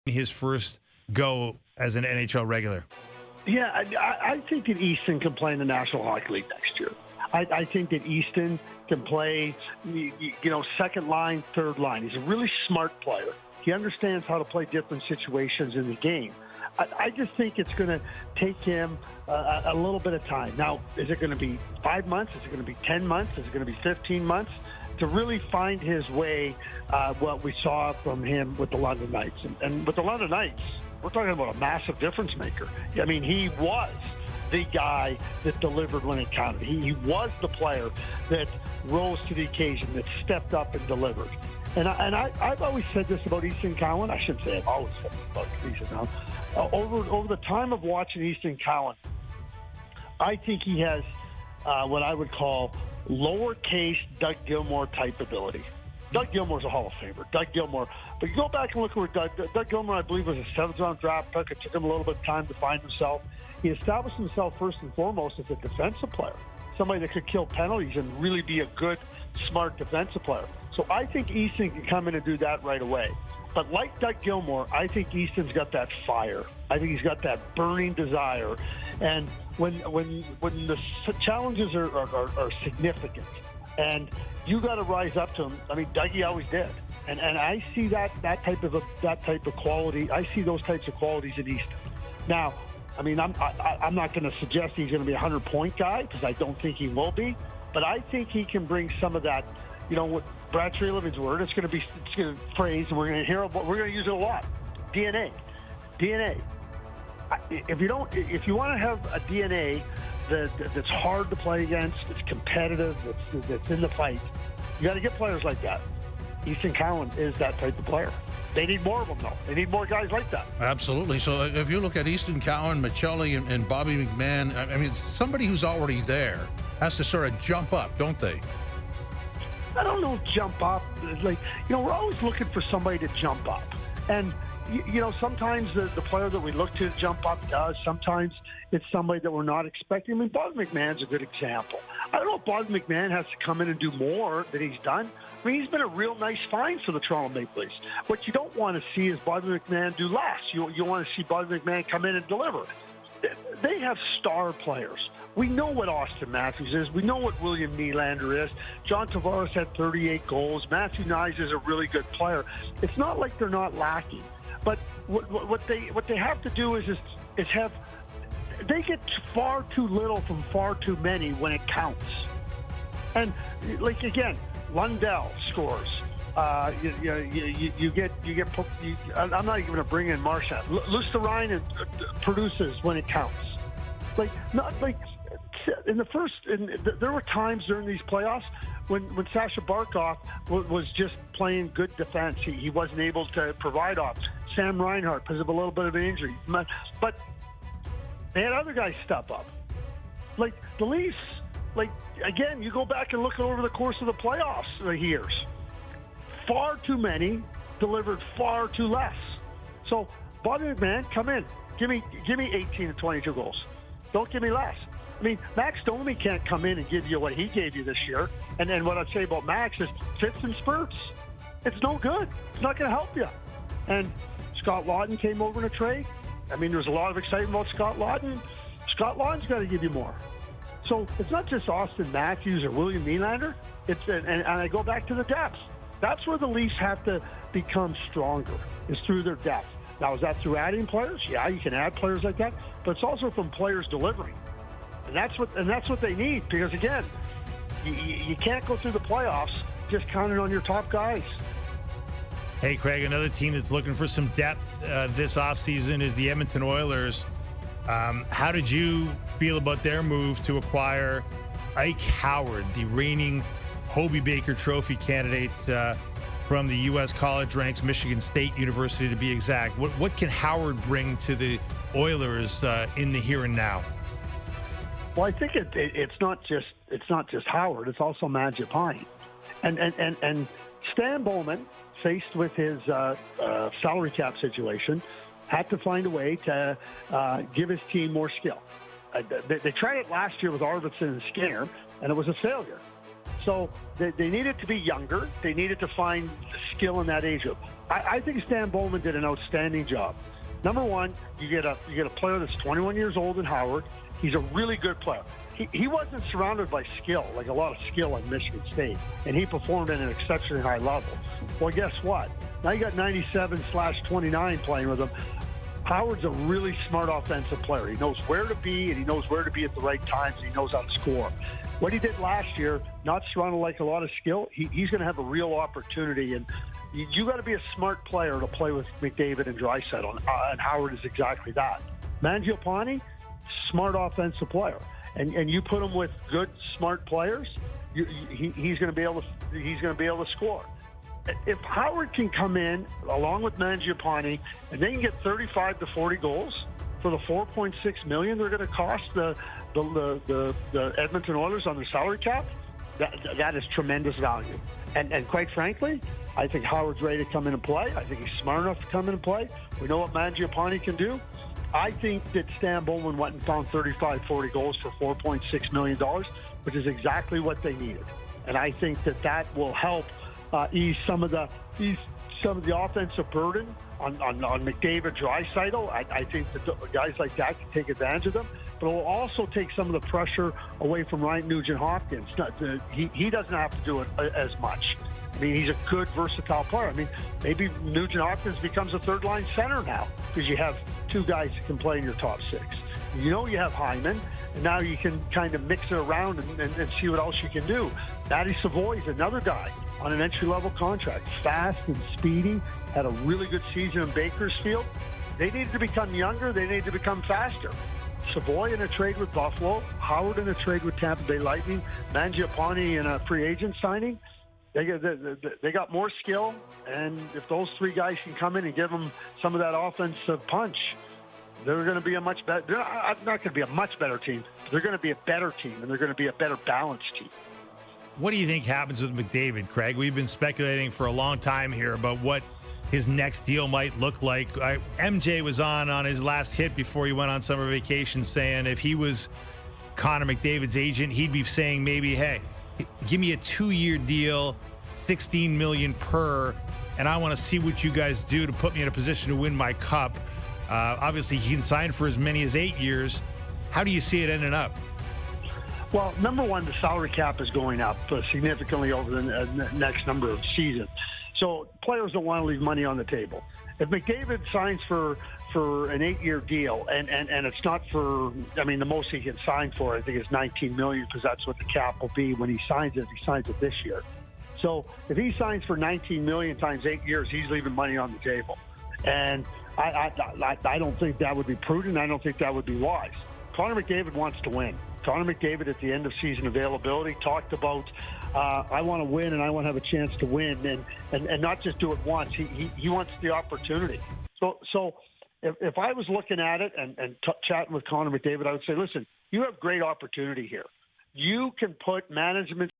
his first go as an NHL regular? Yeah, I think that Easton can play in the National Hockey League next year. I think that Easton can play, second line, third line. He's a really smart player. He understands how to play different situations in the game. I just think it's going to take him a little bit of time. Now, is it going to be 5 months? Is it going to be 10 months? Is it going to be 15 months? To really find his way, what we saw from him with the London Knights. And with the London Knights, we're talking about a massive difference maker. I mean, he was the guy that delivered when it counted. He was the player that rose to the occasion, that stepped up and delivered. And I've always said this about Easton Cowan. I shouldn't say I've always said this about Easton Cowan. Over the time of watching Easton Cowan, I think he has what I would call lowercase Doug Gilmour type ability. Doug Gilmour's a Hall of Famer. Doug Gilmour. But you go back and look where Doug Gilmour, I believe, was a 7th-round draft pick. It took him a little bit of time to find himself. He established himself first and foremost as a defensive player, somebody that could kill penalties and really be a good, smart defensive player. So I think Easton can come in and do that right away. But like Doug Gilmour, I think Easton's got that fire. I think he's got that burning desire. And when the challenges are significant and you got to rise up to them, I mean, Dougie always did. And I see that type of quality. I see those types of qualities in Easton. Now, I mean, I'm not going to suggest he's going to be a 100-point guy because I don't think he will be. But I think he can bring some of that, what Brad Treleaven's word, it's going to phrase, and we're going to hear it, but we're going to use it a lot. DNA. If you want to have a DNA that's hard to play against, it's competitive, that's in the fight, you got to get players like that. Easton Cowan is that type of player. They need more of them, though. They need more guys like that. Absolutely. So if you look at Easton Cowan, Michelli, and Bobby McMahon, I mean, somebody who's already there has to sort of jump up, don't they? I don't know, jump up. Like, we're always looking for somebody to jump up. And, sometimes the player that we look to jump up does. Sometimes it's somebody that we're not expecting. I mean, Bobby McMahon's a good example. I don't know if Bobby McMahon has to come in and do more than he's done. I mean, he's been a real nice find for the Toronto Maple Leafs. What you don't want to see is Bobby McMahon do less. You want to see Bobby McMahon come in and deliver. They have star players. We know what Austin Matthews is. We know what William Nylander is. John Tavares had 38 goals. Matthew Nyes is a really good player. It's not like they're not lacking. But what they have to do is have they get far too little from far too many when it counts. And like again, Lundell scores. You get. I'm not even going to bring in Marchand. Luostarinen produces when it counts. There were times during these playoffs when Sasha Barkov was just playing good defense. He wasn't able to provide off. Sam Reinhart because of a little bit of an injury, but they had other guys step up. Like the Leafs. Like again, you go back and look over the course of the playoffs years. Far too many delivered far too less. So Bobby McMahon, come in, give me 18 to 22 goals. Don't give me less. I mean, Max Domi can't come in and give you what he gave you this year. And then what I'd say about Max is fits and spurts. It's no good. It's not going to help you. And Scott Lawton came over in a trade. I mean, there's a lot of excitement about Scott Lawton. Scott Lawton's got to give you more. So it's not just Austin Matthews or William Nylander. And I go back to the depth. That's where the Leafs have to become stronger, is through their depth. Now, is that through adding players? Yeah, you can add players like that, but it's also from players delivering. And that's what they need, because again, you can't go through the playoffs just counting on your top guys. Hey, Craig, another team that's looking for some depth this offseason is the Edmonton Oilers. How did you feel about their move to acquire Ike Howard, the reigning Hobey Baker Trophy candidate from the U.S. college ranks, Michigan State University to be exact? What can Howard bring to the Oilers in the here and now? Well, I think it's not just Howard. It's also Mangiapane, and Stan Bowman, faced with his salary cap situation, had to find a way to give his team more skill. They tried it last year with Arvidsson and Skinner, and it was a failure. So they needed to be younger. They needed to find skill in that age group. I think Stan Bowman did an outstanding job. Number one, you get a player that's 21 years old in Howard. He's a really good player. He wasn't surrounded by skill, like a lot of skill at Michigan State, and he performed at an exceptionally high level. Well, guess what? Now you got 97/29 playing with him. Howard's a really smart offensive player. He knows where to be, and he knows where to be at the right times, and he knows how to score. What he did last year, not surrounded like a lot of skill, he's going to have a real opportunity. And you got to be a smart player to play with McDavid and Draisaitl, and Howard is exactly that. Mangiapane, smart offensive player, and you put him with good, smart players, he's going to be able to score. If Howard can come in along with Mangiapane and they can get 35 to 40 goals for the $4.6 million they're going to cost the Edmonton Oilers on their salary cap, that is tremendous value. And quite frankly, I think Howard's ready to come in and play. I think he's smart enough to come in and play. We know what Mangiapane can do. I think that Stan Bowman went and found 35, 40 goals for $4.6 million, which is exactly what they needed. And I think that will help ease some of the offensive burden on McDavid, Draisaitl. I think that guys like that can take advantage of them, but it will also take some of the pressure away from Ryan Nugent-Hopkins. He doesn't have to do it as much. I mean, he's a good, versatile player. I mean, maybe Nugent-Hopkins becomes a third-line center now because you have two guys that can play in your top six. You know you have Hyman, and now you can kind of mix it around and see what else you can do. Matty Savoy is another guy on an entry-level contract, fast and speedy, had a really good season in Bakersfield. They needed to become younger. They needed to become faster. Savoy in a trade with Buffalo, Howard in a trade with Tampa Bay Lightning, Mangiapane in a free agent signing. They got more skill, and if those three guys can come in and give them some of that offensive punch, they're going to be a much better. They're not going to be a much better team. They're going to be a better team, and they're going to be a better balanced team. What do you think happens with McDavid, Craig? We've been speculating for a long time here about what his next deal might look like. MJ was on his last hit before he went on summer vacation saying if he was Connor McDavid's agent, he'd be saying maybe, hey, give me a 2-year deal, $16 million per, and I want to see what you guys do to put me in a position to win my cup. Obviously, he can sign for as many as 8 years. How do you see it ending up? Well, number one, the salary cap is going up significantly over the next number of seasons. So players don't want to leave money on the table. If McDavid signs for an 8-year deal, and it's not for, I mean, the most he can sign for, I think, is $19 million, because that's what the cap will be when he signs it. He signs it this year. So if he signs for $19 million times 8 years, he's leaving money on the table. And I don't think that would be prudent. I don't think that would be wise. Connor McDavid wants to win. Connor McDavid, at the end of season availability, talked about, I want to win and I want to have a chance to win, and not just do it once. He wants the opportunity. So if I was looking at it and chatting with Connor McDavid, I would say, listen, you have great opportunity here. You can put management